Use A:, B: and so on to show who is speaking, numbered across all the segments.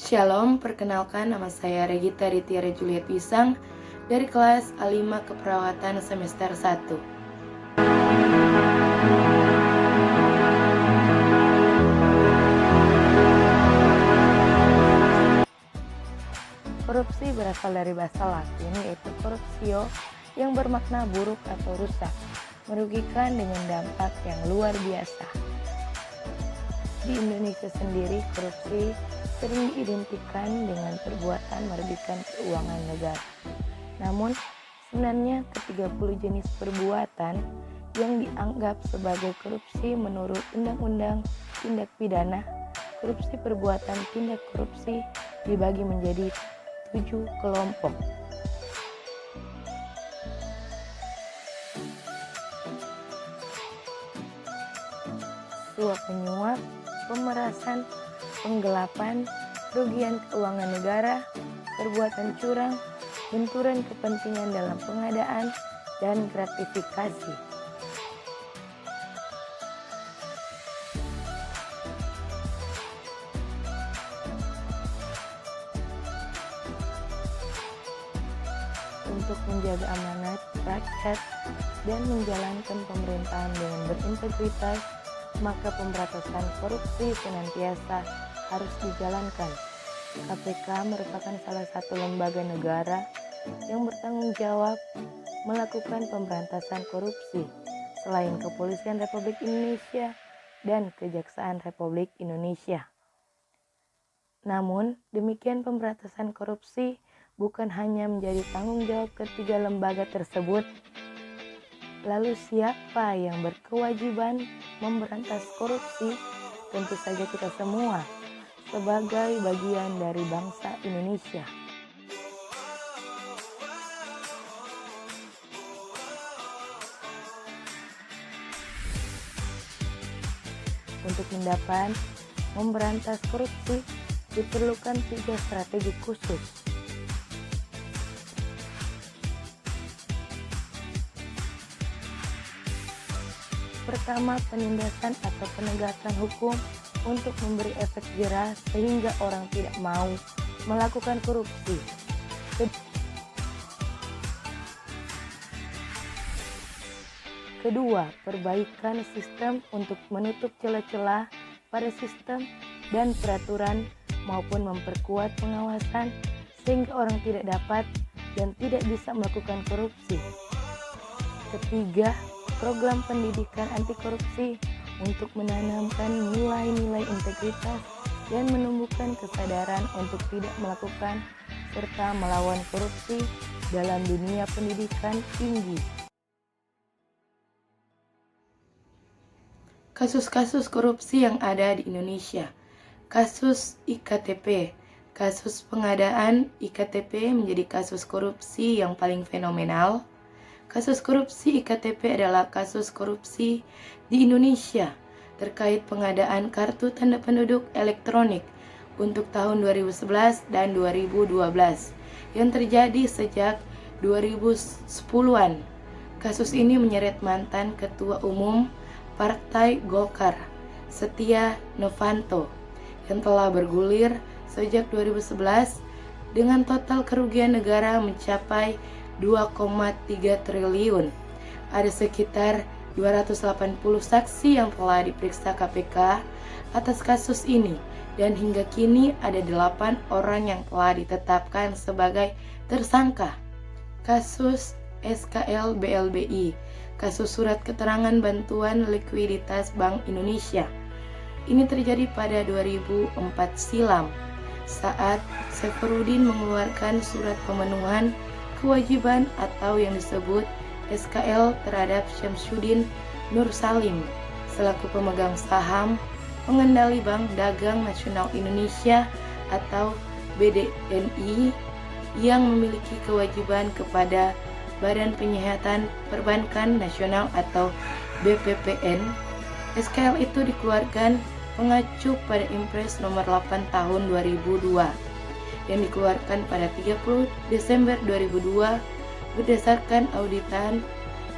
A: Shalom, perkenalkan nama saya Regita Ritiara Juliet Pisang dari kelas A5 Keperawatan semester 1. Korupsi berasal dari bahasa Latin yaitu corruptio yang bermakna buruk atau rusak, merugikan dengan dampak yang luar biasa. Di Indonesia sendiri, korupsi sering diidentikan dengan perbuatan merugikan keuangan negara. Namun, sebenarnya ke-30 jenis perbuatan yang dianggap sebagai korupsi menurut Undang-Undang Tindak Pidana Korupsi Perbuatan Tindak Korupsi dibagi menjadi 7 kelompok. Suap menyuap, pemerasan, penggelapan, kerugian keuangan negara, perbuatan curang, benturan kepentingan dalam pengadaan, dan gratifikasi. Untuk menjaga amanat rakyat dan menjalankan pemerintahan dengan berintegritas, maka pemberantasan korupsi senantiasa harus dijalankan. KPK merupakan salah satu lembaga negara yang bertanggung jawab melakukan pemberantasan korupsi selain Kepolisian Republik Indonesia dan Kejaksaan Republik Indonesia. Namun, demikian pemberantasan korupsi bukan hanya menjadi tanggung jawab ketiga lembaga tersebut. Lalu siapa yang berkewajiban memberantas korupsi? Tentu saja kita semua sebagai bagian dari bangsa Indonesia. Untuk mendapat memberantas korupsi diperlukan 3 strategi khusus. Pertama, penindasan atau penegakan hukum untuk memberi efek jera sehingga orang tidak mau melakukan korupsi. Kedua, perbaikan sistem untuk menutup celah-celah pada sistem dan peraturan maupun memperkuat pengawasan sehingga orang tidak dapat dan tidak bisa melakukan korupsi. Ketiga, program pendidikan anti korupsi untuk menanamkan nilai-nilai integritas dan menumbuhkan kesadaran untuk tidak melakukan serta melawan korupsi dalam dunia pendidikan tinggi. Kasus-kasus korupsi yang ada di Indonesia. Kasus IKTP. Kasus pengadaan IKTP menjadi kasus korupsi yang paling fenomenal. Kasus korupsi IKTP adalah kasus korupsi di Indonesia terkait pengadaan kartu tanda penduduk elektronik untuk tahun 2011 dan 2012 yang terjadi sejak 2010-an. Kasus ini menyeret mantan Ketua Umum Partai Golkar, Setia Novanto, yang telah bergulir sejak 2011 dengan total kerugian negara mencapai 2,3 triliun. Ada sekitar 280 saksi yang telah diperiksa KPK atas kasus ini dan hingga kini ada 8 orang yang telah ditetapkan sebagai tersangka. Kasus SKL BLBI, kasus surat keterangan bantuan likuiditas Bank Indonesia. Ini terjadi pada 2004 silam saat Safarudin mengeluarkan surat pemenuhan kewajiban atau yang disebut SKL terhadap Syamsuddin Nur Salim selaku pemegang saham pengendali Bank Dagang Nasional Indonesia atau BDNI yang memiliki kewajiban kepada Badan Penyihatan Perbankan Nasional atau BPPN. SKL itu dikeluarkan mengacu pada Impres nomor 8 tahun 2002 yang dikeluarkan pada 30 Desember 2002 berdasarkan auditan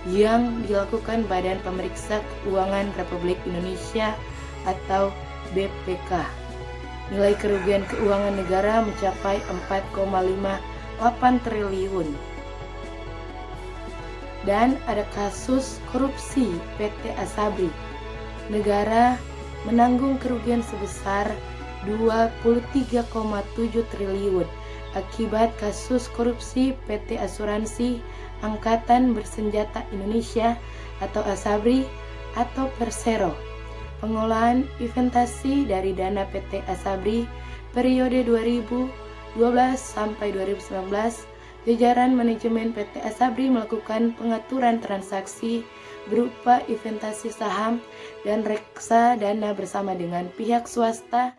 A: yang dilakukan Badan Pemeriksa Keuangan Republik Indonesia atau BPK. Nilai kerugian keuangan negara mencapai 4,58 triliun. Dan ada kasus korupsi PT Asabri. Negara menanggung kerugian sebesar 23,7 triliun akibat kasus korupsi PT Asuransi Angkatan Bersenjata Indonesia atau Asabri atau Persero. Pengolahan investasi dari dana PT Asabri periode 2012 sampai 2019, jajaran manajemen PT Asabri melakukan pengaturan transaksi berupa investasi saham dan reksadana bersama dengan pihak swasta